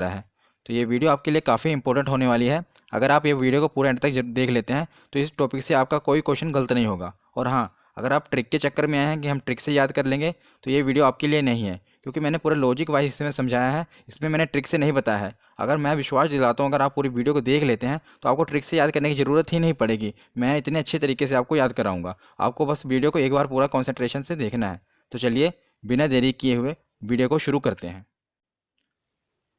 रहा है। तो ये वीडियो आपके लिए काफ़ी इंपॉर्टेंट होने वाली है। अगर आप ये वीडियो को पूरा एंड तक देख लेते हैं तो इस टॉपिक से आपका कोई क्वेश्चन गलत नहीं होगा। और हाँ, अगर आप ट्रिक के चक्कर में आए हैं कि हम ट्रिक से याद कर लेंगे तो ये वीडियो आपके लिए नहीं है, क्योंकि मैंने पूरा लॉजिक वाइज इसमें समझाया है। इसमें मैंने ट्रिक से नहीं बताया है। अगर मैं विश्वास दिलाता हूँ, अगर आप पूरी वीडियो को देख लेते हैं तो आपको ट्रिक से याद करने की ज़रूरत ही नहीं पड़ेगी। मैं इतने अच्छे तरीके से आपको याद कराऊंगा। आपको बस वीडियो को एक बार पूरा कॉन्सेंट्रेशन से देखना है। तो चलिए, बिना देरी किए हुए वीडियो को शुरू करते हैं।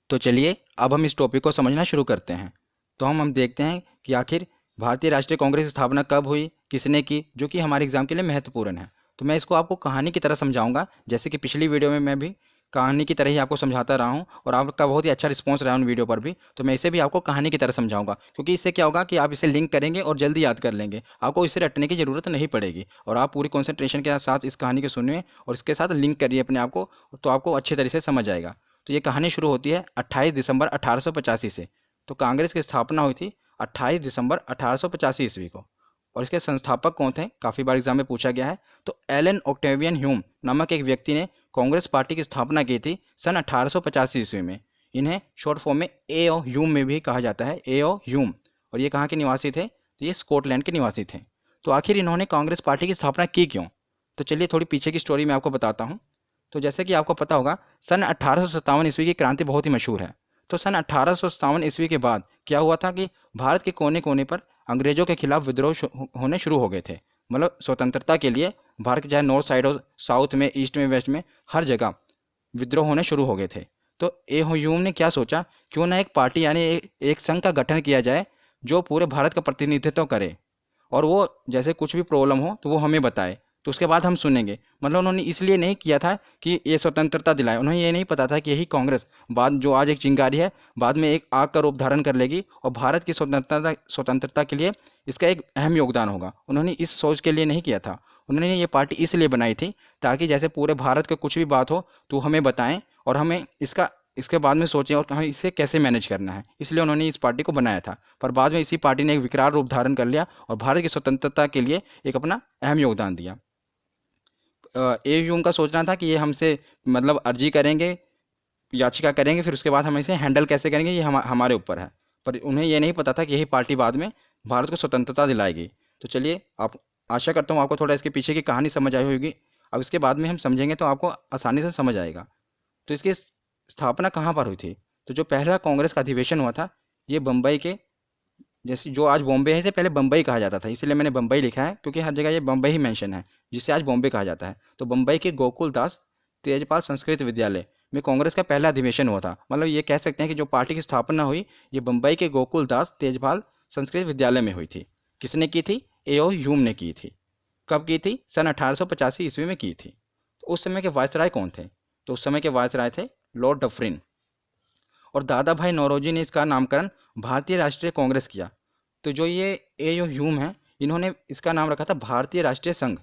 तो चलिए, अब हम इस टॉपिक को समझना शुरू करते हैं। तो हम देखते हैं कि आखिर भारतीय राष्ट्रीय कांग्रेस की स्थापना कब हुई, किसने की, जो कि हमारे एग्जाम के लिए महत्वपूर्ण है। तो मैं इसको आपको कहानी की तरह समझाऊंगा, जैसे कि पिछली वीडियो में मैं भी कहानी की तरह ही आपको समझाता रहा हूँ और आपका बहुत ही अच्छा रिस्पॉन्स रहा उन वीडियो पर भी। तो मैं इसे भी आपको कहानी की तरह समझाऊंगा, क्योंकि इससे क्या होगा कि आप इसे लिंक करेंगे और जल्दी याद कर लेंगे। आपको इसे रटने की जरूरत नहीं पड़ेगी और आप पूरी कॉन्सेंट्रेशन के साथ इस कहानी को सुनिए और इसके साथ लिंक करिए अपने आप को, तो आपको अच्छे तरीके से समझ आएगा। तो ये कहानी शुरू होती है 28 दिसंबर 1885 से। तो कांग्रेस की स्थापना हुई थी 28 दिसंबर 1885 ईस्वी को। और इसके संस्थापक कौन थे, काफ़ी बार एग्जाम में पूछा गया है। तो एलन ऑक्टेवियन ह्यूम नामक एक व्यक्ति ने कांग्रेस पार्टी की स्थापना की थी सन 1885 ईस्वी में। इन्हें शॉर्ट फॉर्म में ए ओ ह्यूम में भी कहा जाता है, ए ओ ह्यूम। और ये कहाँ के निवासी थे, तो ये स्कॉटलैंड के निवासी थे। तो आखिर इन्होंने कांग्रेस पार्टी की स्थापना की क्यों? तो चलिए, थोड़ी पीछे की स्टोरी मैं आपको बताता हूँ। तो जैसे कि आपको पता होगा, सन 1857 ईस्वी की क्रांति बहुत ही मशहूर है। तो सन 1857 ईस्वी के बाद क्या हुआ था कि भारत के कोने कोने पर अंग्रेजों के खिलाफ विद्रोह होने शुरू हो गए थे। मतलब स्वतंत्रता के लिए भारत के चाहे नॉर्थ साइड हो, साउथ में, ईस्ट में, वेस्ट में, हर जगह विद्रोह होने शुरू हो गए थे। तो ए ह्यूम ने क्या सोचा, क्यों ना एक पार्टी यानी एक संघ का गठन किया जाए जो पूरे भारत का प्रतिनिधित्व करे, और वो जैसे कुछ भी प्रॉब्लम हो तो वो हमें बताए, तो उसके बाद हम सुनेंगे। मतलब उन्होंने इसलिए नहीं किया था कि ये स्वतंत्रता दिलाए, उन्हें ये नहीं पता था कि यही कांग्रेस बाद जो आज एक चिंगारी है, बाद में एक आग का रूप धारण कर लेगी और भारत की स्वतंत्रता के लिए इसका एक अहम योगदान होगा। उन्होंने इस सोच के लिए नहीं किया था। उन्होंने ये पार्टी इसलिए बनाई थी ताकि जैसे पूरे भारत का कुछ भी बात हो तो हमें बताएं और हमें इसका इसके बाद में सोचें और हमें इसे कैसे मैनेज करना है। इसलिए उन्होंने इस पार्टी को बनाया था। पर बाद में इसी पार्टी ने एक विकराल रूप धारण कर लिया और भारत की स्वतंत्रता के लिए एक अपना अहम योगदान दिया। ए यूं का सोचना था कि ये हमसे मतलब अर्जी करेंगे, याचिका करेंगे, फिर उसके बाद हम इसे हैंडल कैसे करेंगे ये हमारे ऊपर है। पर उन्हें ये नहीं पता था कि यही पार्टी बाद में भारत को स्वतंत्रता दिलाएगी। तो चलिए, आप आशा करता हूँ आपको थोड़ा इसके पीछे की कहानी समझ आई होगी। अब इसके बाद में हम समझेंगे तो आपको आसानी से समझ आएगा। तो इसकी स्थापना कहाँ पर हुई थी? तो जो पहला कांग्रेस का अधिवेशन हुआ था, ये बम्बई के, जैसे जो आज बॉम्बे है इसे पहले बम्बई कहा जाता था, इसलिए मैंने बम्बई लिखा है क्योंकि हर जगह ये बम्बई ही मेंशन है, जिसे आज बॉम्बे कहा जाता है। तो बम्बई के गोकुल दास तेजपाल संस्कृत विद्यालय में कांग्रेस का पहला अधिवेशन हुआ था। मतलब ये कह सकते हैं कि जो पार्टी की स्थापना हुई, ये बम्बई के गोकुल दास तेजपाल संस्कृत विद्यालय में हुई थी। किसने की थी? ए.ओ. ह्यूम ने की थी। कब की थी? सन 1885 ईस्वी में की थी। तो उस समय के वायसराय कौन थे? तो उस समय के वायसराय थे लॉर्ड डफरिन। और दादा भाई नौरोजी ने इसका नामकरण भारतीय राष्ट्रीय कांग्रेस किया। तो जो ये ए यू ह्यूम है, इन्होंने इसका नाम रखा था भारतीय राष्ट्रीय संघ।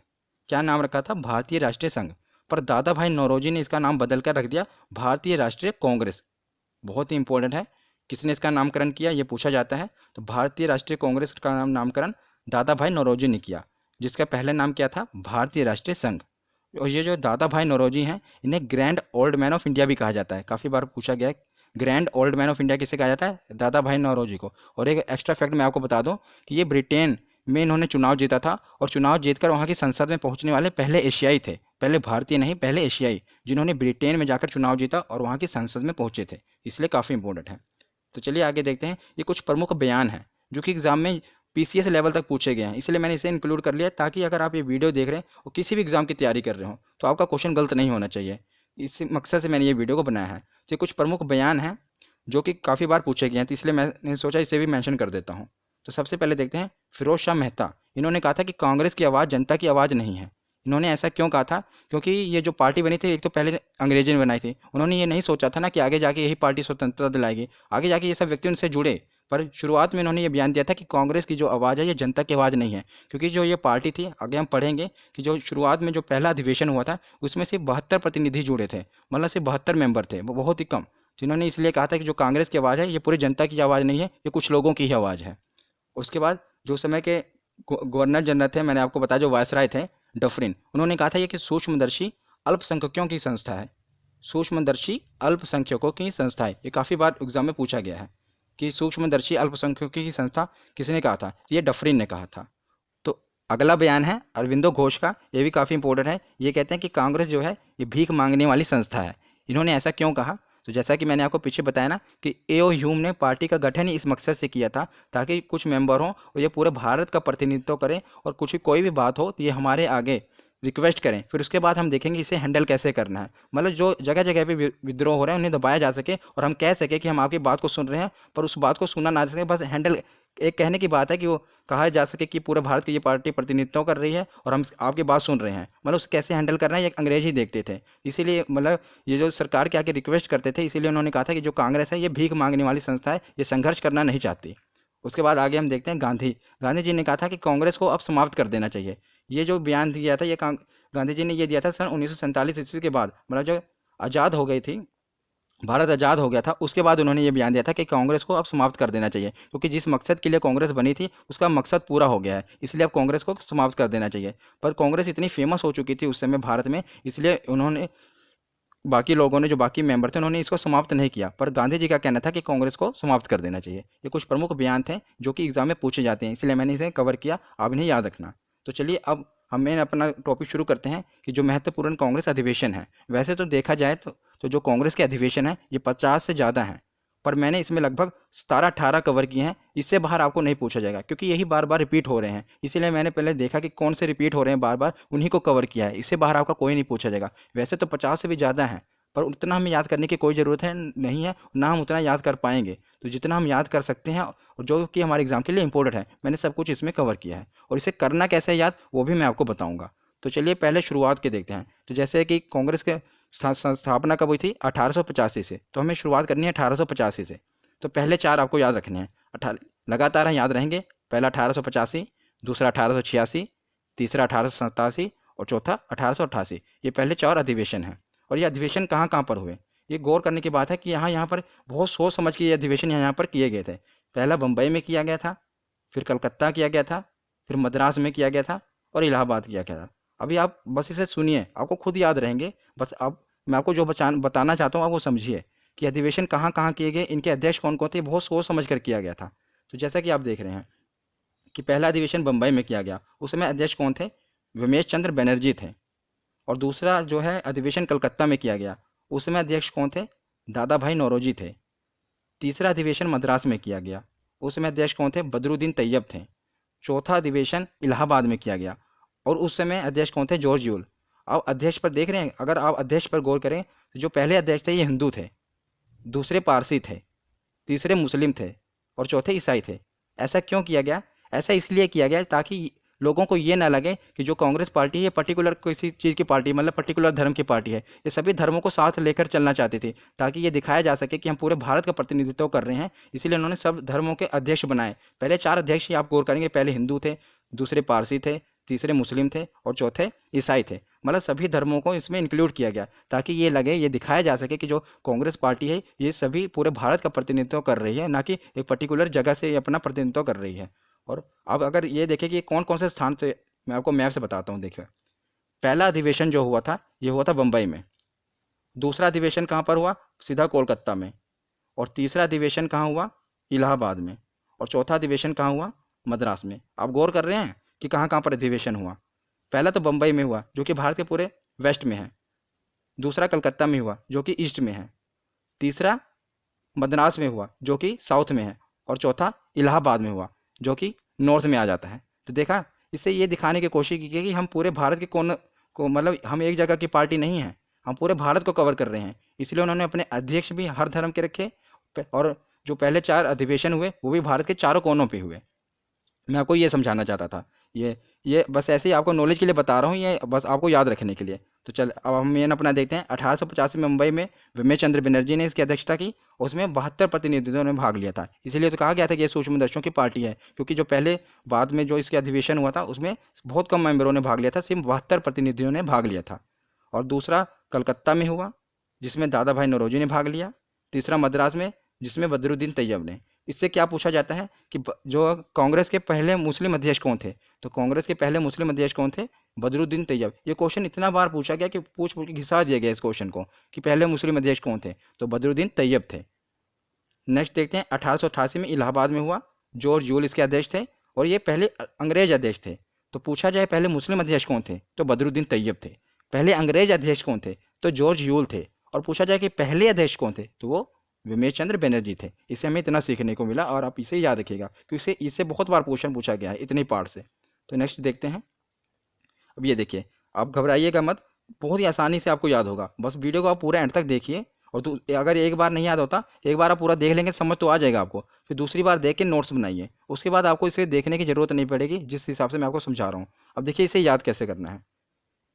क्या नाम रखा था? भारतीय राष्ट्रीय संघ। पर दादा भाई नौरोजी ने इसका नाम बदल कर रख दिया भारतीय राष्ट्रीय कांग्रेस। बहुत ही इंपॉर्टेंट है, किसने इसका नामकरण किया ये पूछा जाता है। तो भारतीय राष्ट्रीय कांग्रेस का नामकरण दादा भाई नौरोजी ने किया, जिसका पहले नाम क्या था? भारतीय राष्ट्रीय संघ। और ये जो दादा भाई नौरोजी हैं, इन्हें grand old man of India भी कहा जाता है। काफ़ी बार पूछा गया है, grand old man of India किसे कहा जाता है? दादा भाई नौरोजी को। और एक एक्स्ट्रा फैक्ट मैं आपको बता दूं कि ये ब्रिटेन में इन्होंने चुनाव जीता था और चुनाव जीतकर वहाँ की संसद में पहुंचने वाले पहले एशियाई थे। पहले भारतीय नहीं, पहले एशियाई जिन्होंने ब्रिटेन में जाकर चुनाव जीता और वहाँ की संसद में पहुंचे थे, इसलिए काफ़ी इंपॉर्टेंट है। तो चलिए आगे देखते हैं। ये कुछ प्रमुख बयान हैं जो कि एग्जाम में पीसीएस लेवल तक पूछे गए हैं, इसलिए मैंने इसे इंक्लूड कर लिया ताकि अगर आप ये वीडियो देख रहे हैं और किसी भी एग्जाम की तैयारी कर रहे हो तो आपका क्वेश्चन गलत नहीं होना चाहिए। इस मकसद से मैंने ये वीडियो को बनाया है। तो ये कुछ प्रमुख बयान हैं जो कि काफ़ी बार पूछे गए हैं, तो इसलिए मैंने सोचा इसे भी मेंशन कर देता हूँ। तो सबसे पहले देखते हैं, फिरोज शाह मेहता। इन्होंने कहा था कि कांग्रेस की आवाज़ जनता की आवाज़ नहीं है। इन्होंने ऐसा क्यों कहा था? क्योंकि ये जो पार्टी बनी थी, एक तो पहले अंग्रेजों ने बनाई थी। उन्होंने ये नहीं सोचा था ना कि आगे जाके यही पार्टी स्वतंत्रता दिलाएगी, आगे जाके ये सब व्यक्ति उनसे जुड़े। पर शुरुआत में इन्होंने ये बयान दिया था कि कांग्रेस की जो आवाज़ है ये जनता की आवाज़ नहीं है। क्योंकि जो ये पार्टी थी, आगे हम पढ़ेंगे कि जो शुरुआत में जो पहला अधिवेशन हुआ था उसमें सिर्फ 72 प्रतिनिधि जुड़े थे, मतलब सिर्फ 72 मेंबर थे, वो बहुत ही कम। जिन्होंने इसलिए कहा था कि जो कांग्रेस की आवाज़ है ये पूरी जनता की आवाज़ नहीं है, ये कुछ लोगों की ही आवाज़ है। उसके बाद जो समय के गवर्नर जनरल थे, मैंने आपको बताया जो वायसराय थे, डफरिन, उन्होंने कहा था ये कि सूक्ष्मदर्शी अल्पसंख्यकों की संस्था है। सूक्ष्मदर्शी अल्पसंख्यकों की संस्थाएं, ये काफ़ी बार एग्जाम में पूछा गया है कि सूक्ष्मदर्शी अल्पसंख्यकों की संस्था किसने कहा था, ये डफरिन ने कहा था। तो अगला बयान है अरविंदो घोष का, ये भी काफ़ी इंपॉर्टेंट है। ये कहते हैं कि कांग्रेस जो है ये भीख मांगने वाली संस्था है। इन्होंने ऐसा क्यों कहा? तो जैसा कि मैंने आपको पीछे बताया ना कि एओ ह्यूम ने पार्टी का गठन ही इस मकसद से किया था ताकि कुछ मेंबर हों और ये पूरे भारत का प्रतिनिधित्व करें और कुछ भी कोई भी बात हो तो ये हमारे आगे रिक्वेस्ट करें, फिर उसके बाद हम देखेंगे इसे हैंडल कैसे करना है। मतलब जो जगह जगह पे विद्रोह हो रहे हैं उन्हें दबाया जा सके और हम कह सके कि हम आपकी बात को सुन रहे हैं, पर उस बात को सुना ना सके, बस हैंडल एक कहने की बात है कि वो कहा जा सके कि पूरे भारत की ये पार्टी प्रतिनिधित्व कर रही है और हम आपकी बात सुन रहे हैं। मतलब उसे कैसे हैंडल करना है ये अंग्रेज ही देखते थे। इसीलिए मतलब ये जो सरकार के आगे रिक्वेस्ट करते थे, इसीलिए उन्होंने कहा था कि जो कांग्रेस है ये भीख मांगने वाली संस्था है, ये संघर्ष करना नहीं चाहती। उसके बाद आगे हम देखते हैं गांधी। गांधी जी ने कहा था कि कांग्रेस को अब समाप्त कर देना चाहिए। ये जो बयान दिया था ये गांधी जी ने ये दिया था सन 1947 ईस्वी के बाद, मतलब जो आज़ाद हो गई थी, भारत आज़ाद हो गया था, उसके बाद उन्होंने ये बयान दिया था कि कांग्रेस को अब समाप्त कर देना चाहिए, क्योंकि जिस मकसद के लिए कांग्रेस बनी थी उसका मकसद पूरा हो गया है, इसलिए अब कांग्रेस को समाप्त कर देना चाहिए। पर कांग्रेस इतनी फेमस हो चुकी थी उस समय भारत में, इसलिए उन्होंने बाकी लोगों ने जो बाकी मेंबर थे उन्होंने इसको समाप्त नहीं किया। पर गांधी जी का कहना था कि कांग्रेस को समाप्त कर देना चाहिए। ये कुछ प्रमुख बयान थे जो कि एग्जाम में पूछे जाते हैं, इसलिए मैंने इसे कवर किया, आप इन्हें याद रखना। तो चलिए अब हमें अपना टॉपिक शुरू करते हैं कि जो महत्वपूर्ण कांग्रेस अधिवेशन है। वैसे तो देखा जाए तो जो कांग्रेस के अधिवेशन है ये 50 से ज़्यादा हैं, पर मैंने इसमें लगभग 17-18 कवर किए हैं। इससे बाहर आपको नहीं पूछा जाएगा क्योंकि यही बार बार रिपीट हो रहे हैं, इसीलिए मैंने पहले देखा कि कौन से रिपीट हो रहे हैं बार बार, उन्हीं को कवर किया है। इससे बाहर आपका कोई नहीं पूछा जाएगा। वैसे तो 50 से भी ज़्यादा है, पर उतना हमें याद करने की कोई ज़रूरत है नहीं है, ना हम उतना याद कर पाएंगे। तो जितना हम याद कर सकते हैं और जो कि हमारे एग्जाम के लिए इंपॉर्टेंट है, मैंने सब कुछ इसमें कवर किया है और इसे करना कैसे है याद वो भी मैं आपको बताऊंगा। तो चलिए पहले शुरुआत के देखते हैं। तो जैसे कि कांग्रेस के स्थापना कब हुई थी? 1885 से। तो हमें शुरुआत करनी है 1885 से। तो पहले चार आपको याद रखने हैं, लगातार याद रहेंगे। पहला 1885, दूसरा 1886, तीसरा 1887 और चौथा 1888। ये पहले चार अधिवेशन हैं। और ये अधिवेशन कहाँ कहाँ पर हुए, ये गौर करने की बात है कि यहाँ यहाँ पर बहुत सोच समझ के ये अधिवेशन यहाँ पर किए गए थे। पहला बम्बई में किया गया था, फिर कलकत्ता किया गया था, फिर मद्रास में किया गया था और इलाहाबाद किया गया था। अभी आप बस इसे सुनिए, आपको खुद याद रहेंगे। बस अब मैं आपको जो बताना चाहता हूँ आप वो समझिए कि अधिवेशन कहाँ कहाँ किए गए, इनके अध्यक्ष कौन कौन थे, बहुत सोच समझ कर किया गया था। तो जैसा कि आप देख रहे हैं कि पहला अधिवेशन बम्बई में किया गया, उस समय अध्यक्ष कौन थे? विमेश चंद्र बनर्जी थे। और दूसरा जो है अधिवेशन कलकत्ता में किया गया, उस समय अध्यक्ष कौन थे? दादा भाई नौरोजी थे। तीसरा अधिवेशन मद्रास में किया गया, उस समय अध्यक्ष कौन थे? बदरुद्दीन तैयब थे। चौथा अधिवेशन इलाहाबाद में किया गया और उस समय अध्यक्ष कौन थे? George Yule. आप अध्यक्ष पर देख रहे हैं, अगर आप अध्यक्ष पर गौर करें तो जो पहले अध्यक्ष थे ये हिंदू थे, दूसरे पारसी थे, तीसरे मुस्लिम थे और चौथे ईसाई थे। ऐसा क्यों किया गया? ऐसा इसलिए किया गया ताकि लोगों को ये ना लगे कि जो कांग्रेस पार्टी है पर्टिकुलर किसी चीज़ की पार्टी, मतलब पर्टिकुलर धर्म की पार्टी है। ये सभी धर्मों को साथ लेकर चलना चाहती थी ताकि ये दिखाया जा सके कि हम पूरे भारत का प्रतिनिधित्व कर रहे हैं। इसीलिए उन्होंने सब धर्मों के अध्यक्ष बनाए। पहले चार अध्यक्ष ही आप गौर करेंगे, पहले हिंदू थे, दूसरे पारसी थे, तीसरे मुस्लिम थे और चौथे ईसाई थे। मतलब सभी धर्मों को इसमें इंक्लूड किया गया ताकि ये लगे, ये दिखाया जा सके कि जो कांग्रेस पार्टी है ये सभी पूरे भारत का प्रतिनिधित्व कर रही है, ना कि एक पर्टिकुलर जगह से ये अपना प्रतिनिधित्व कर रही है। और अब अगर ये देखें कि कौन कौन से स्थान थे, मैं आपको मैप से बताता हूँ। देखिए पहला अधिवेशन जो हुआ था ये हुआ था बम्बई में, दूसरा अधिवेशन कहाँ पर हुआ? सीधा कोलकाता में। और तीसरा अधिवेशन कहाँ हुआ? इलाहाबाद में। और चौथा अधिवेशन कहाँ हुआ? मद्रास में। आप गौर कर रहे हैं कि कहाँ कहाँ पर अधिवेशन हुआ? पहला तो बम्बई में हुआ जो कि भारत के पूरे वेस्ट में है, दूसरा कलकत्ता में हुआ जो कि ईस्ट में है, तीसरा मद्रास में हुआ जो कि साउथ में है और चौथा इलाहाबाद में हुआ जो कि नॉर्थ में आ जाता है। तो देखा, इससे ये दिखाने की कोशिश की कि हम पूरे भारत के कोन को, मतलब हम एक जगह की पार्टी नहीं है, हम पूरे भारत को कवर कर रहे हैं। इसलिए उन्होंने अपने अध्यक्ष भी हर धर्म के रखे और जो पहले चार अधिवेशन हुए वो भी भारत के चारों कोनों पे हुए। मैं आपको ये समझाना चाहता था। ये बस ऐसे ही आपको नॉलेज के लिए बता रहा हूँ, ये बस आपको याद रखने के लिए। तो चल अब हम मेन अपना देखते हैं। 1885 में मुंबई में विमेश चंद्र बनर्जी ने इसकी अध्यक्षता की, उसमें 72 प्रतिनिधियों ने भाग लिया था। इसीलिए तो कहा गया था कि ये सूक्ष्मदर्शियों की पार्टी है, क्योंकि जो पहले बाद में जो इसके अधिवेशन हुआ था उसमें बहुत कम मेंबरों ने भाग लिया था, सिर्फ 72 प्रतिनिधियों ने भाग लिया था। और दूसरा कलकत्ता में हुआ जिसमें दादा भाई नौरोजी ने भाग लिया, तीसरा मद्रास में जिसमें बदरुद्दीन तैयब ने। इससे क्या पूछा जाता है कि जो कांग्रेस के पहले मुस्लिम अध्यक्ष कौन थे? तो कांग्रेस के पहले मुस्लिम अध्यक्ष कौन थे? बदरुद्दीन तैयब। ये क्वेश्चन इतना बार पूछा गया कि पूछ पूछ के घिसा दिया गया इस क्वेश्चन को कि पहले मुस्लिम अध्यक्ष कौन थे, तो बदरुद्दीन तैयब थे। नेक्स्ट देखते हैं 1888 में इलाहाबाद में हुआ, जॉर्ज यूल इसके अध्यक्ष थे और ये पहले अंग्रेज अध्यक्ष थे। तो पूछा जाए पहले मुस्लिम अध्यक्ष कौन थे, तो बदरुद्दीन तैयब थे। पहले अंग्रेज अध्यक्ष कौन थे, तो जॉर्ज यूल थे। और पूछा जाए कि पहले अध्यक्ष कौन थे, तो वो विमेश चंद्र बनर्जी थे। इससे हमें इतना सीखने को मिला और आप इसे याद रखिएगा क्योंकि इससे बहुत बार क्वेश्चन पूछा गया है इतने पार्ट से। तो नेक्स्ट देखते हैं। अब ये देखिए, आप घबराइएगा मत, बहुत ही आसानी से आपको याद होगा। बस वीडियो को आप पूरा एंड तक देखिए और अगर एक बार नहीं याद होता, एक बार आप पूरा देख लेंगे समझ तो आ जाएगा आपको, फिर दूसरी बार देख के नोट्स बनाइए, उसके बाद आपको इसे देखने की जरूरत नहीं पड़ेगी जिस हिसाब से मैं आपको समझा रहा हूँ। अब देखिए इसे याद कैसे करना है।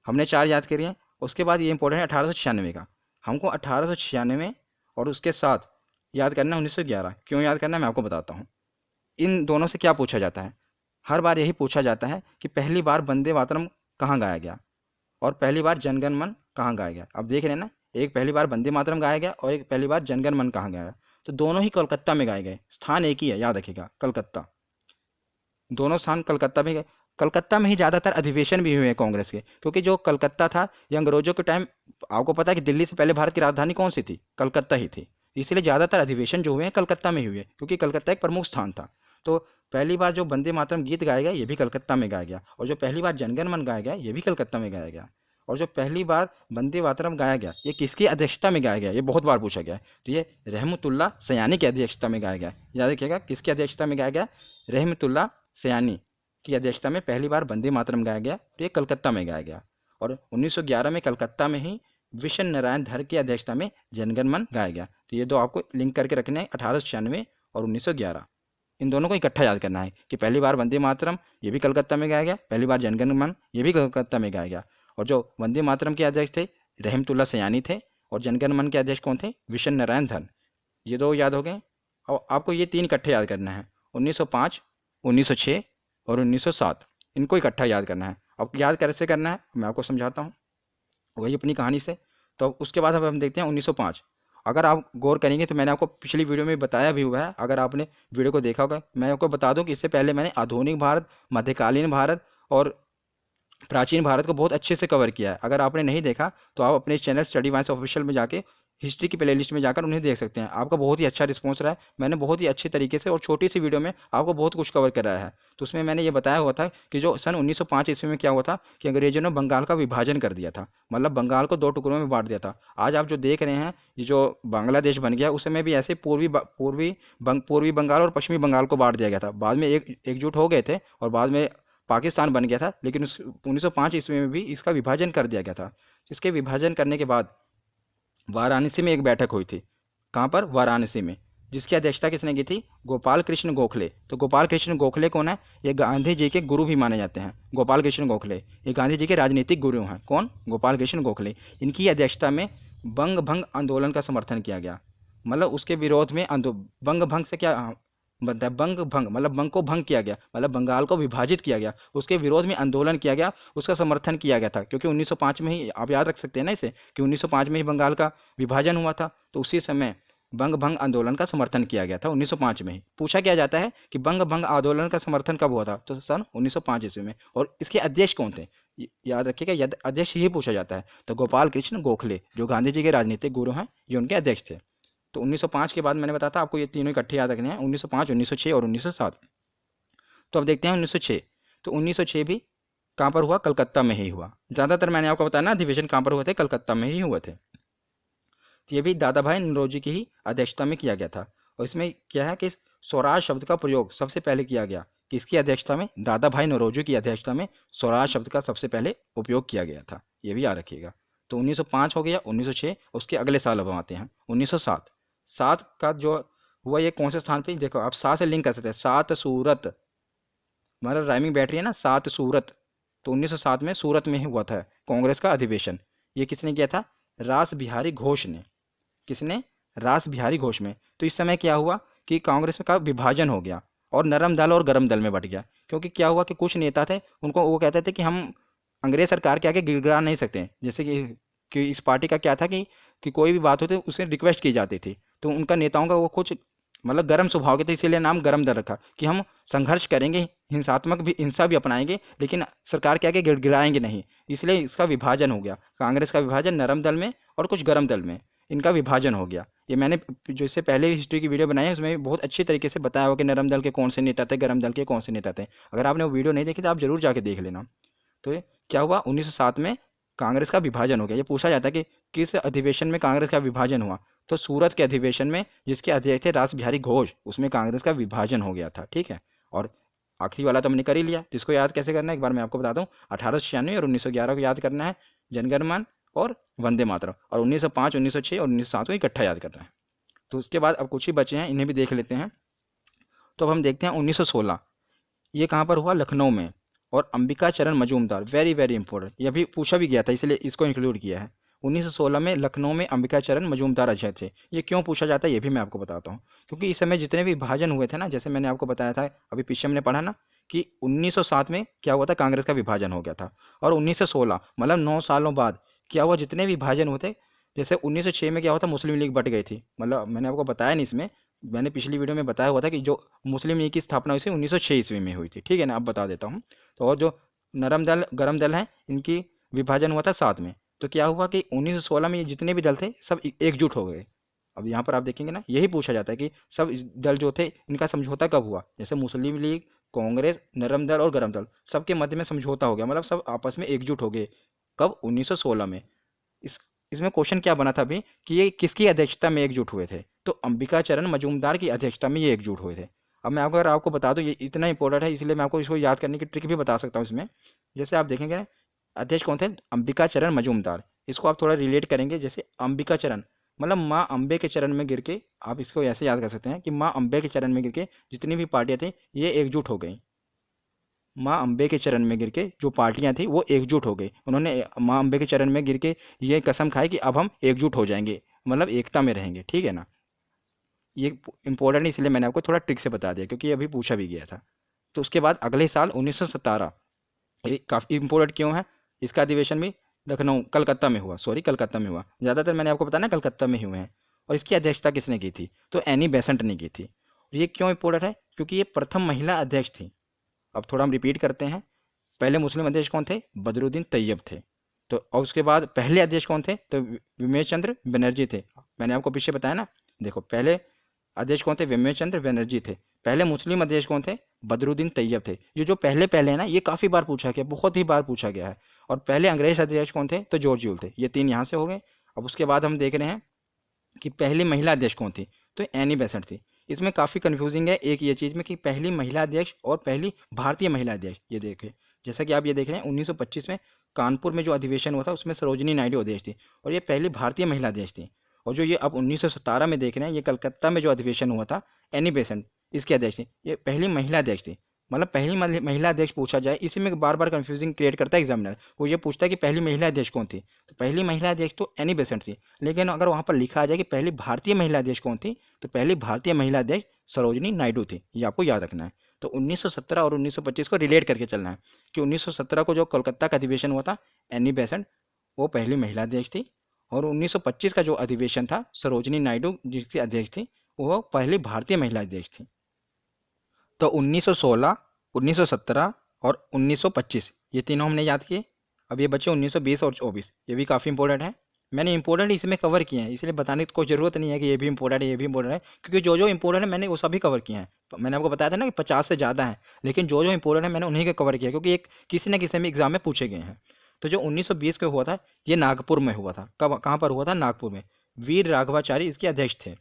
हमने 4 याद करिए हैं। उसके बाद ये इंपॉर्टेंट है 1896 का। हमको 1896 और उसके साथ याद करना है 1911। क्यों याद करना है मैं आपको बताता हूँ। इन दोनों से क्या पूछा जाता है, हर बार यही पूछा जाता है कि पहली बार वंदे मातरम कहाँ गाया गया और पहली बार जनगण मन कहाँ गाया गया। अब देख रहे हैं ना, एक पहली बार वंदे मातरम गाया गया और एक पहली बार जनगण मन कहाँ गाया। तो दोनों ही कोलकाता में गाए गए, स्थान एक ही है, याद रखिएगा, कलकत्ता। दोनों स्थान कलकत्ता में गए। कलकत्ता में ही ज़्यादातर अधिवेशन भी हुए हैं कांग्रेस के, क्योंकि जो कलकत्ता था ये अंग्रेजों के टाइम, आपको पता है कि दिल्ली से पहले भारत की राजधानी कौन सी थी, कलकत्ता ही थी। इसलिए ज़्यादातर अधिवेशन जो हुए हैं कलकत्ता में ही हुए, क्योंकि कलकत्ता एक प्रमुख स्थान था। तो पहली बार जो वंदे मातरम गीत गाया गया ये भी कलकत्ता में गाया गया, और जो पहली बार जनगण मन गाया गया ये भी कलकत्ता में गाया गया। और जो पहली बार वंदे मातरम गाया गया ये किसकी अध्यक्षता में गाया गया, ये बहुत बार पूछा गया है। तो ये रहमतुल्लाह सयानी की अध्यक्षता में गाया गया। याद रखिएगा किसकी अध्यक्षता में गाया गया, रहमतुल्लाह सयानी की अध्यक्षता में पहली बार वंदे मातरम गाया गया। तो ये कलकत्ता में गाया गया। और 1911 में कलकत्ता में ही विश्व नारायण धर की अध्यक्षता में जनगण मन गाया गया। तो ये दो आपको लिंक करके रखने हैं, 1896 और 1911। इन दोनों को इकट्ठा याद करना है कि पहली बार वंदे मातरम ये भी कलकत्ता में गाया गया, पहली बार जनगण मन ये भी कलकत्ता में गाया गया। और जो वंदे मातरम के अध्यक्ष थे रहमतुल्लाह सयानी थे और जनगण मन के अध्यक्ष कौन थे, विश्व नारायण धन। ये दो याद हो गए। और आपको ये 3 इकट्ठे याद करना है, 1905, 1906 और 1907। इनको इकट्ठा याद करना है। अब याद कैसे करना है मैं आपको समझाता हूँ वही अपनी कहानी से। तो उसके बाद अब हम देखते हैं 1905। अगर आप गौर करेंगे तो मैंने आपको पिछली वीडियो में बताया भी हुआ है, अगर आपने वीडियो को देखा होगा। मैं आपको बता दूं कि इससे पहले मैंने आधुनिक भारत, मध्यकालीन भारत और प्राचीन भारत को बहुत अच्छे से कवर किया है। अगर आपने नहीं देखा तो आप अपने चैनल स्टडी वाइस ऑफिशियल में जाके हिस्ट्री की प्लेलिस्ट में जाकर उन्हें देख सकते हैं। आपका बहुत ही अच्छा रिस्पॉन्स रहा है, मैंने बहुत ही अच्छे तरीके से और छोटी सी वीडियो में आपको बहुत कुछ कवर कराया है। तो उसमें मैंने ये बताया हुआ था कि जो सन 1905 ईस्वी में क्या हुआ था कि अंग्रेजों ने बंगाल का विभाजन कर दिया था, मतलब बंगाल को 2 टुकड़ों में बांट दिया था। आज आप जो देख रहे हैं ये जो बांग्लादेश बन गया, उस समय भी ऐसे पूर्वी बंगाल और पश्चिमी बंगाल को बांट दिया गया था। बाद में एकजुट हो गए थे और बाद में पाकिस्तान बन गया था, लेकिन 1905 ईस्वी में भी इसका विभाजन कर दिया गया था। इसके विभाजन करने के बाद वाराणसी में एक बैठक हुई थी। कहाँ पर, वाराणसी में, जिसकी अध्यक्षता किसने की थी, गोपाल कृष्ण गोखले। तो गोपाल कृष्ण गोखले कौन है, ये गांधी जी के गुरु भी माने जाते हैं। गोपाल कृष्ण गोखले ये गांधी जी के राजनीतिक गुरु हैं। कौन, गोपाल कृष्ण गोखले। इनकी अध्यक्षता में बंग भंग आंदोलन का समर्थन किया गया, मतलब उसके विरोध में बंग भंग से क्या बनता है, बंग भंग मतलब बंग को भंग किया गया, मतलब बंगाल को विभाजित किया गया, उसके विरोध में आंदोलन किया गया, उसका समर्थन किया गया था। क्योंकि 1905 में ही, आप याद रख सकते हैं ना इसे, कि 1905 में ही बंगाल का विभाजन हुआ था। तो उसी समय बंग भंग आंदोलन का समर्थन किया गया था 1905 में ही। पूछा क्या जाता है कि बंग भंग आंदोलन का समर्थन कब हुआ था, तो सन 1905 ईस्वी में। और इसके अध्यक्ष कौन थे, याद रखिएगा, अध्यक्ष ही पूछा जाता है। तो गोपाल कृष्ण गोखले जो गांधी जी के राजनीतिक गुरु हैं, ये उनके अध्यक्ष थे। तो 1905 के बाद मैंने बताया था आपको ये तीनों इकट्ठे याद रखने हैं, 1905, 1906 और 1907। तो अब देखते हैं 1906। तो 1906 भी कहाँ पर हुआ, कलकत्ता में ही हुआ। ज़्यादातर मैंने आपको बताया ना अधिवेशन कहाँ पर हुए थे, कलकत्ता में ही हुए थे। तो ये भी दादा भाई नौरोजी की ही अध्यक्षता में किया गया था। और इसमें क्या है कि स्वराज शब्द का प्रयोग सबसे पहले किया गया, किसकी अध्यक्षता में, दादा भाई नौरोजी की अध्यक्षता में स्वराज शब्द का सबसे पहले उपयोग किया गया था। ये भी याद रखिएगा। तो 1905 हो गया, 1906, उसके अगले साल अब आते हैं 1907। 7 का जो हुआ ये कौन से स्थान पे, देखो आप 7 से लिंक कर सकते हैं, 7 सूरत, मतलब राइमिंग बैठ रही है ना, 7 सूरत। तो 1907 में सूरत में ही हुआ था कांग्रेस का अधिवेशन। ये किसने किया था, रास बिहारी घोष ने। किसने, रास बिहारी घोष में। तो इस समय क्या हुआ कि कांग्रेस का विभाजन हो गया और नरम दल और गरम दल में बट गया। क्योंकि क्या हुआ कि कुछ नेता थे, उनको वो कहते थे कि हम अंग्रेज सरकार के आगे गिड़गिड़ा नहीं सकते। जैसे कि इस पार्टी का क्या था कि कोई भी बात होती उसे रिक्वेस्ट की जाती थी, तो उनका नेताओं का वो कुछ मतलब गर्म स्वभाव के थे, इसीलिए नाम गर्म दल रखा कि हम संघर्ष करेंगे, हिंसात्मक भी हिंसा भी अपनाएंगे, लेकिन सरकार के आगे गिड़गिड़ाएंगे नहीं। इसलिए इसका विभाजन हो गया, कांग्रेस का विभाजन नरम दल में और कुछ गर्म दल में, इनका विभाजन हो गया। ये मैंने जो इससे पहले हिस्ट्री की वीडियो बनाई है उसमें बहुत अच्छी तरीके से बताया हुआ कि नरम दल के कौन से नेता थे, गर्म दल के कौन से नेता थे। अगर आपने वो वीडियो नहीं देखी तो आप जरूर जाके देख लेना। तो ये क्या हुआ, 1907 में कांग्रेस का विभाजन हो गया। ये पूछा जाता है कि किस अधिवेशन में कांग्रेस का विभाजन हुआ, तो सूरत के अधिवेशन में, जिसके अध्यक्ष थे रास बिहारी घोष, उसमें कांग्रेस का विभाजन हो गया था। ठीक है, और आखिरी वाला तो हमने कर ही लिया। जिसको याद कैसे करना है एक बार मैं आपको बता दूं, 1896 और 1911 को याद करना है, जनगणमन और वंदे मातरम, और 1905, 1906 और 1907 को इकट्ठा याद करना है। तो उसके बाद अब कुछ ही बचे हैं, इन्हें भी देख लेते हैं। तो अब हम देखते हैं 1916, ये कहाँ पर हुआ, लखनऊ में। और अंबिका चरण मजूमदार, वेरी वेरी इंपॉर्टेंट, ये भी पूछा भी गया था इसलिए इसको इंक्लूड किया है। 1916 में लखनऊ में अंबिका चरण मजूमदार अध्यक्ष थे। ये क्यों पूछा जाता है ये भी मैं आपको बताता हूँ। क्योंकि इस समय जितने भी विभाजन हुए थे ना, जैसे मैंने आपको बताया था अभी पीछे हमने पढ़ा ना कि 1907 में क्या हुआ था, कांग्रेस का विभाजन हो गया था। और 1916 मतलब 9 सालों बाद क्या हुआ, जितने भी विभाजन हुए थे, जैसे 1906 में क्या हुआ था, मुस्लिम लीग बट गई थी। मतलब मैंने आपको बताया नहीं इसमें, मैंने पिछली वीडियो में बताया हुआ था कि जो मुस्लिम लीग की स्थापना हुई थी 1906 ईस्वी में हुई थी। ठीक है ना, अब बता देता हूँ। तो और जो नरम दल गरम दल हैं, इनकी विभाजन हुआ था 7 में। तो क्या हुआ कि 1916 में ये जितने भी दल थे सब एकजुट हो गए। अब यहाँ पर आप देखेंगे ना, यही पूछा जाता है कि सब दल जो थे इनका समझौता कब हुआ। जैसे मुस्लिम लीग, कांग्रेस, नरम दल और गरम दल, सबके मध्य में समझौता हो गया, मतलब सब आपस में एकजुट हो गए। कब, 1916 में। इस इसमें क्वेश्चन क्या बना था अभी कि ये किसकी अध्यक्षता में एकजुट हुए थे, तो अंबिका चरण मजूमदार की अध्यक्षता में ये एकजुट हुए थे। अब मैं अगर आपको बता दूं, ये इतना इंपॉर्टेंट है इसलिए मैं आपको इसको याद करने की ट्रिक भी बता सकता हूँ इसमें। जैसे आप देखेंगे ना, अध्यक्ष कौन थे, अंबिका चरण मजूमदार। इसको आप थोड़ा रिलेट करेंगे, जैसे अंबिका चरण मतलब माँ अम्बे के चरण में गिर के, आप इसको ऐसे याद कर सकते हैं कि माँ अम्बे के चरण में गिर के जितनी भी पार्टियां थी ये एकजुट हो गई। माँ अम्बे के चरण में गिर के जो पार्टियां थी वो एकजुट हो गई। उन्होंने माँ अम्बे के चरण में गिर के ये कसम खाई कि अब हम एकजुट हो जाएंगे, मतलब एकता में रहेंगे। ठीक है ना, ये इंपॉर्टेंट इसलिए मैंने आपको थोड़ा ट्रिक से बता दिया क्योंकि ये अभी पूछा भी गया था। तो उसके बाद अगले साल 1917, ये काफ़ी इंपॉर्टेंट क्यों है, इसका अधिवेशन भी लखनऊ कलकत्ता में हुआ, सॉरी कलकत्ता में हुआ, ज़्यादातर मैंने आपको बताया ना कलकत्ता में ही हुए हैं। और इसकी अध्यक्षता किसने की थी, तो एनी बेसेंट ने की थी। ये क्यों इंपॉर्टेंट है, क्योंकि ये प्रथम महिला अध्यक्ष थी। अब थोड़ा हम रिपीट करते हैं। पहले मुस्लिम अध्यक्ष कौन थे, बदरुद्दीन तैयब थे। तो और उसके बाद पहले अध्यक्ष कौन थे, तो विमेश चंद्र बनर्जी थे। मैंने आपको पीछे बताया ना, देखो पहले अध्यक्ष कौन थे, विमेश चंद्र बनर्जी थे। पहले मुस्लिम अध्यक्ष कौन थे, बदरुद्दीन तैयब थे। ये जो पहले पहले है ना, ये काफ़ी बार पूछा गया, बहुत ही बार पूछा गया है। और पहले अंग्रेज अध्यक्ष कौन थे, तो जॉर्ज यूल थे। ये 3 यहाँ से हो गए। अब उसके बाद हम देख रहे हैं कि पहली महिला अध्यक्ष कौन थी, तो एनी बेसेंट थी। इसमें काफ़ी कंफ्यूजिंग है एक ये चीज़ में कि पहली महिला अध्यक्ष और पहली भारतीय महिला अध्यक्ष, ये देखें। जैसा कि आप ये देख रहे हैं 1925 में कानपुर में जो अधिवेशन हुआ था उसमें सरोजिनी नायडू अध्यक्ष थी और ये पहली भारतीय महिला अध्यक्ष थी। और जो ये अब 1917 में देख रहे हैं, ये कलकत्ता में जो अधिवेशन हुआ था, एनी बेसेंट इसकी अध्यक्ष थी, ये पहली महिला अध्यक्ष थी। मतलब पहली महिला अध्यक्ष पूछा जाए, इसी में बार बार कंफ्यूजिंग क्रिएट करता है एग्जामिनर। वो ये पूछता है कि पहली महिला अध्यक्ष कौन थी, तो पहली महिला अध्यक्ष तो एनी बेसेंट थी। लेकिन अगर वहाँ पर लिखा आ जाए कि पहली भारतीय महिला अध्यक्ष कौन थी, तो पहली भारतीय महिला अध्यक्ष सरोजिनी नायडू थी। ये आपको याद रखना है। तो 1917 और 1925 को रिलेट करके चलना है कि 1917 को जो कोलकाता का अधिवेशन हुआ था, एनी बेसेंट वो पहली महिला अध्यक्ष थी। और 1925 का जो अधिवेशन था, सरोजिनी नायडू जिसकी अध्यक्ष थी, वो पहली भारतीय महिला अध्यक्ष थी। तो 1916, 1917 और 1925 ये तीनों हमने याद किए। अब ये बचे 1920 और 24, ये भी काफ़ी इंपॉर्टेंट है। मैंने इंपॉर्टेंट इसमें कवर किए हैं, इसलिए बताने की कोई ज़रूरत नहीं है कि ये भी इंपॉर्टेंट है, ये भी इंपॉर्टेंट है, क्योंकि जो जो इंपॉर्टेंट है मैंने वो सभी कवर किए हैं। मैंने आपको बताया था ना कि 50 से ज़्यादा है, लेकिन जो जो इंपॉर्टेंट है मैंने उन्हीं के कवर किया, क्योंकि एक किसी न किसी में एग्जाम में पूछे गए हैं। तो जो 1920 का हुआ था, ये नागपुर में हुआ था। कब, कहाँ पर हुआ था, नागपुर में। वीर राघवाचारी इसके अध्यक्ष थे।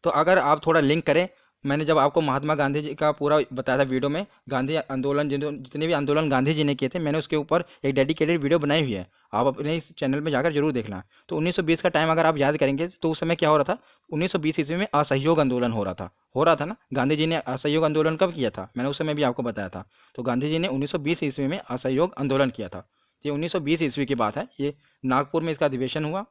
तो अगर आप थोड़ा लिंक करें, मैंने जब आपको महात्मा गांधी जी का पूरा बताया था वीडियो में, गांधी आंदोलन जितने भी आंदोलन गांधी जी ने किए थे, मैंने उसके ऊपर एक डेडिकेटेड वीडियो बनाई हुई है, आप अपने इस चैनल में जाकर जरूर देखना। तो 1920 का टाइम अगर आप याद करेंगे तो उस समय क्या हो रहा था, 1920 ईस्वी में असहयोग आंदोलन हो रहा था ना। गांधी जी ने असहयोग आंदोलन कब किया था, मैंने उस समय भी आपको बताया था। तो गांधी जी ने 1920 ईस्वी में असहयोग आंदोलन किया था। ये 1920 ईस्वी की बात है, ये नागपुर में इसका अधिवेशन हुआ।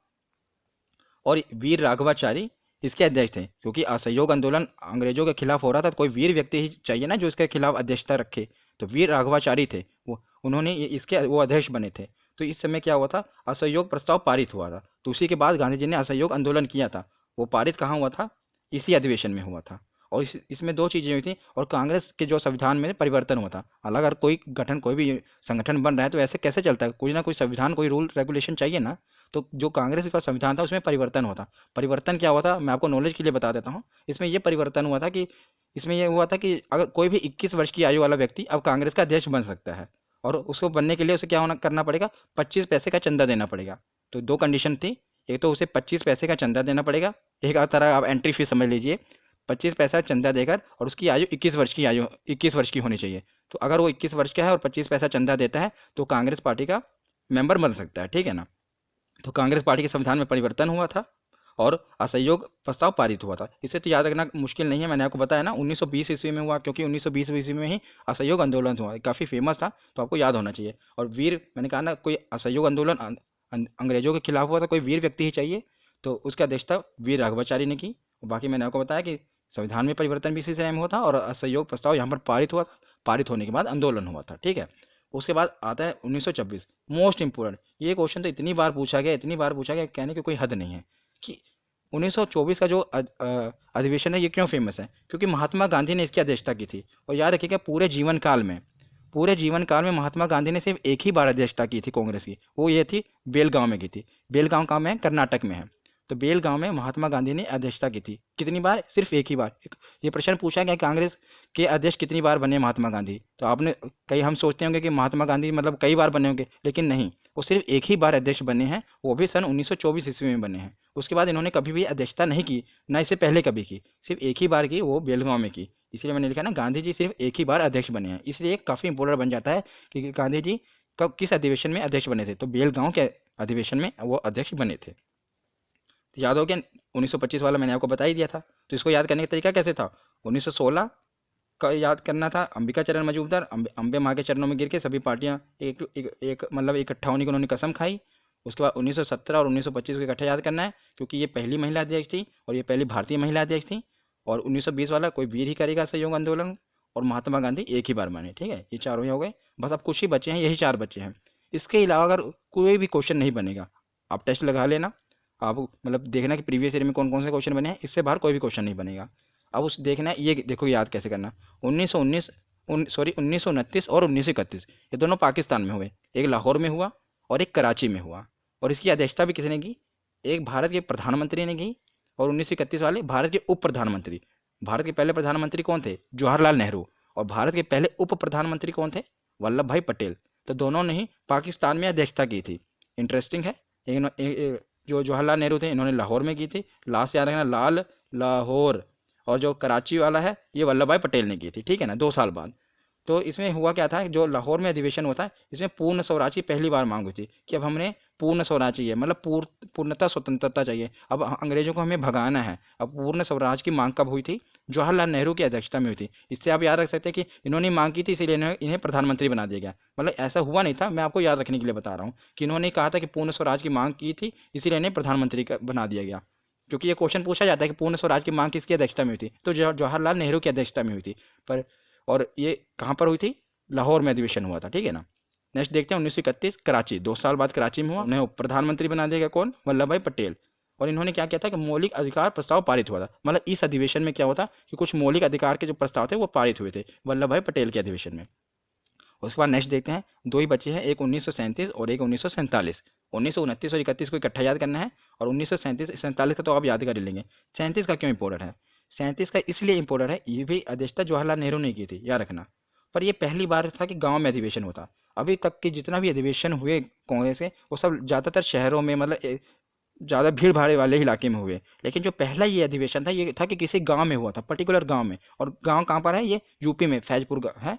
और वीर राघवाचारी इसके अध्यक्ष थे, क्योंकि असहयोग आंदोलन अंग्रेजों के खिलाफ हो रहा था, तो कोई वीर व्यक्ति ही चाहिए ना जो इसके खिलाफ अध्यक्षता रखे। तो वीर राघवाचारी थे वो, उन्होंने इसके वो अध्यक्ष बने थे। तो इस समय क्या हुआ था, असहयोग प्रस्ताव पारित हुआ था। तो उसी के बाद गांधी जी ने असहयोग आंदोलन किया था। वो पारित कहाँ हुआ था, इसी अधिवेशन में हुआ था। और इसमें दो चीज़ें हुई थी, और कांग्रेस के जो संविधान में परिवर्तन हुआ था। अलग अगर कोई गठन, कोई भी संगठन बन रहा है तो ऐसे कैसे चलता है, कोई ना कोई संविधान, कोई रूल रेगुलेशन चाहिए ना। तो जो कांग्रेस का संविधान था उसमें परिवर्तन हुआ था। परिवर्तन क्या हुआ था, मैं आपको नॉलेज के लिए बता देता हूँ। इसमें ये परिवर्तन हुआ था कि इसमें यह हुआ था कि अगर कोई भी 21 वर्ष की आयु वाला व्यक्ति अब कांग्रेस का अध्यक्ष बन सकता है, और उसको बनने के लिए उसे क्या होना करना पड़ेगा, 25 पैसे का चंदा देना पड़ेगा। तो दो कंडीशन थी, एक तो उसे 25 पैसे का चंदा देना पड़ेगा, एक तरह आप एंट्री फीस समझ लीजिए, 25 पैसा चंदा देकर, और उसकी आयु 21 वर्ष की होनी चाहिए। तो अगर वो 21 वर्ष का है और 25 पैसा चंदा देता है तो कांग्रेस पार्टी का मेंबर बन सकता है, ठीक है ना। तो कांग्रेस पार्टी के संविधान में परिवर्तन हुआ था और असहयोग प्रस्ताव पारित हुआ था। इसे तो याद रखना मुश्किल नहीं है, मैंने आपको बताया ना 1920 ईस्वी में हुआ, क्योंकि 1920 ईस्वी में ही असहयोग आंदोलन हुआ, काफ़ी फेमस था, तो आपको याद होना चाहिए। और वीर, मैंने कहा ना, कोई असहयोग आंदोलन अंग्रेजों के खिलाफ हुआ था, कोई वीर व्यक्ति ही चाहिए, तो उसकी अध्यक्षता वीर राघवाचारी ने की। बाकी मैंने आपको बताया कि संविधान में परिवर्तन भी इसी समय में हुआ था, और असहयोग प्रस्ताव यहाँ पर पारित हुआ था। पारित होने के बाद आंदोलन हुआ था, ठीक है। उसके बाद आता है 1926, मोस्ट इंपोर्टेंट। ये क्वेश्चन तो इतनी बार पूछा गया, इतनी बार पूछा गया, कहने की कोई हद नहीं है कि 1924 का जो अधिवेशन है ये क्यों फेमस है, क्योंकि महात्मा गांधी ने इसकी अध्यक्षता की थी। और याद रखिएगा, पूरे जीवन काल में महात्मा गांधी ने सिर्फ एक ही बार अध्यक्षता की थी कांग्रेस की, वो ये थी बेलगांव में की थी। बेलगांव कहाँ में है, कर्नाटक में है। तो बेलगांव में महात्मा गांधी ने अध्यक्षता की थी, कितनी बार, सिर्फ एक ही बार। ये प्रश्न पूछा गया कांग्रेस के अध्यक्ष कितनी बार बने महात्मा गांधी, तो आपने कई, हम सोचते होंगे कि महात्मा गांधी मतलब कई बार बने होंगे, लेकिन नहीं, वो सिर्फ एक ही बार अध्यक्ष बने हैं, वो भी सन 1924 ईस्वी में बने हैं। उसके बाद इन्होंने कभी भी अध्यक्षता नहीं की, ना इससे पहले कभी की, सिर्फ एक ही बार की, वो बेलगांव में की। इसलिए मैंने लिखा ना, गांधी जी सिर्फ एक ही बार अध्यक्ष बने हैं, इसलिए काफ़ी इंपॉर्टेंट बन जाता है कि गांधी जी कब किस अधिवेशन में अध्यक्ष बने थे, तो बेलगांव के अधिवेशन में वो अध्यक्ष बने थे। तो याद हो गया, 1925 वाला मैंने आपको बता ही दिया था। तो इसको याद करने का तरीका कैसे था, 1916 का याद करना था, अंबिका चरण मजूमदार, अम्बे माँ के चरणों में गिर के सभी पार्टियां एक मतलब इकट्ठा होने की उन्होंने कसम खाई। उसके बाद 1917 और 1925 को इकट्ठा याद करना है, क्योंकि ये पहली महिला अध्यक्ष थी और ये पहली भारतीय महिला अध्यक्ष थी। और 1920 वाला कोई वीर ही करेगा सहयोग आंदोलन, और महात्मा गांधी एक ही बार बने, ठीक है। ये चारों ही हो गए, बस अब कुछ ही बचे हैं, यही चार बचे हैं। इसके अलावा अगर कोई भी क्वेश्चन नहीं बनेगा, आप टेस्ट लगा लेना, आप मतलब देखना कि प्रीवियस ईयर में कौन कौन से क्वेश्चन बने हैं, इससे बाहर कोई भी क्वेश्चन नहीं बनेगा। अब उस देखना है, ये देखो याद कैसे करना। 1919 1929 और 1931 ये दोनों पाकिस्तान में हुए, एक लाहौर में हुआ और एक कराची में हुआ। और इसकी अध्यक्षता भी किसने की, एक भारत के प्रधानमंत्री ने की, और 1931 वाले भारत के उप प्रधानमंत्री। भारत के पहले प्रधानमंत्री कौन थे, जवाहरलाल नेहरू, और भारत के पहले उप प्रधानमंत्री कौन थे, वल्लभ भाई पटेल। तो दोनों ने ही पाकिस्तान में अध्यक्षता की थी। इंटरेस्टिंग है। जो जवाहरलाल नेहरू थे इन्होंने लाहौर में की थी, लास्ट याद रखना, लाल लाहौर। और जो कराची वाला है ये वल्लभ भाई पटेल ने की थी, ठीक है ना, 2 साल बाद। तो इसमें हुआ क्या था, जो लाहौर में अधिवेशन होता है, इसमें पूर्ण स्वराज की पहली बार मांग हुई थी कि अब हमने पूर्ण स्वराज चाहिए, मतलब पूर्णतः स्वतंत्रता चाहिए, अब अंग्रेजों को हमें भगाना है। अब पूर्ण स्वराज की मांग कब हुई थी, जवाहरलाल नेहरू की अध्यक्षता में हुई थी। इससे आप याद रख सकते हैं कि इन्होंने मांग की थी, इसीलिए इन्हें प्रधानमंत्री बना दिया गया। मतलब ऐसा हुआ नहीं था, मैं आपको याद रखने के लिए बता रहा हूँ कि इन्होंने कहा था कि पूर्ण स्वराज की मांग की थी, इसीलिए इन्हें प्रधानमंत्री बना दिया गया। क्योंकि ये क्वेश्चन पूछा जाता है कि पूर्ण स्वराज की मांग किसकी अध्यक्षता में हुई थी, तो जवाहरलाल नेहरू की अध्यक्षता में हुई थी। पर और ये कहाँ पर हुई थी, लाहौर में अधिवेशन हुआ था, ठीक है ना। नेक्स्ट देखते हैं 1931 कराची, 2 साल बाद कराची में हुआ। उन्हें प्रधानमंत्री बना दिया गया, कौन, वल्लभ भाई पटेल। और इन्होंने क्या किया था कि मौलिक अधिकार प्रस्ताव पारित हुआ था, मतलब इस अधिवेशन में क्या हुआ था कि कुछ मौलिक अधिकार के जो प्रस्ताव थे वो पारित हुए थे वल्लभ भाई पटेल के अधिवेशन में। उसके बाद नेक्स्ट देखते हैं, दो ही बचे हैं, एक 1937 और एक 1947। 1929 और 31 को इकट्ठा याद करना है, और 1937 47 का तो आप याद कर ही लेंगे। 37 का क्यों इंपॉर्टेंट है, 37 का इसलिए इंपॉर्टेंट है, ये भी अध्यक्षता जवाहरलाल नेहरू ने की थी, याद रखना। पर ये पहली बार था कि गांव में अधिवेशन होता। अभी तक के जितना भी अधिवेशन हुए कांग्रेस के, वो सब ज़्यादातर शहरों में, मतलब ज़्यादा भीड़ भाड़ वाले इलाके में हुए। लेकिन जो पहला ये अधिवेशन था, ये था कि किसी गांव में हुआ था, पर्टिकुलर गांव में। और गांव कहाँ पर है, ये यूपी में, फैजपुर है,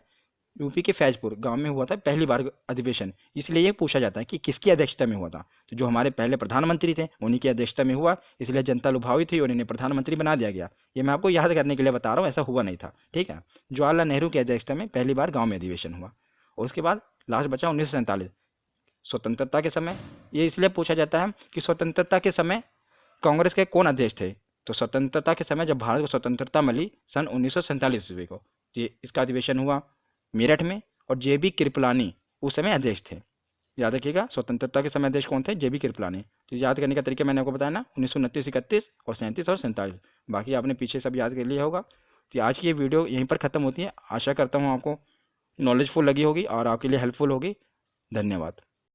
यूपी के फैजपुर गांव में हुआ था पहली बार अधिवेशन। इसलिए ये पूछा जाता है कि किसकी अध्यक्षता में हुआ था, तो जो हमारे पहले प्रधानमंत्री थे उन्हीं की अध्यक्षता में हुआ, इसलिए जनता लुभावी थी और इन्हें प्रधानमंत्री बना दिया गया। ये मैं आपको याद करने के लिए बता रहा हूँ, ऐसा हुआ नहीं था, ठीक है। जवाहरलाल नेहरू की अध्यक्षता में पहली बार गाँव में अधिवेशन हुआ। और उसके बाद लास्ट बचा 1947, स्वतंत्रता के समय। ये इसलिए पूछा जाता है कि स्वतंत्रता के समय कांग्रेस के कौन अध्यक्ष थे, तो स्वतंत्रता के समय जब भारत को स्वतंत्रता मिली सन 1947 ईस्वी को, ये इसका अधिवेशन हुआ मेरठ में, और जे बी कृपलानी उस समय अध्यक्ष थे। याद रखिएगा, स्वतंत्रता के समय देश कौन थे? JB कृपलानी। तो याद करने का तरीका मैंने आपको बताया ना, 1929, 31 और 37 और 47। बाकी आपने पीछे सब याद कर लिया होगा। तो आज की ये वीडियो यहीं पर ख़त्म होती है। आशा करता हूँ आपको नॉलेजफुल लगी होगी और आपके लिए हेल्पफुल होगी। धन्यवाद।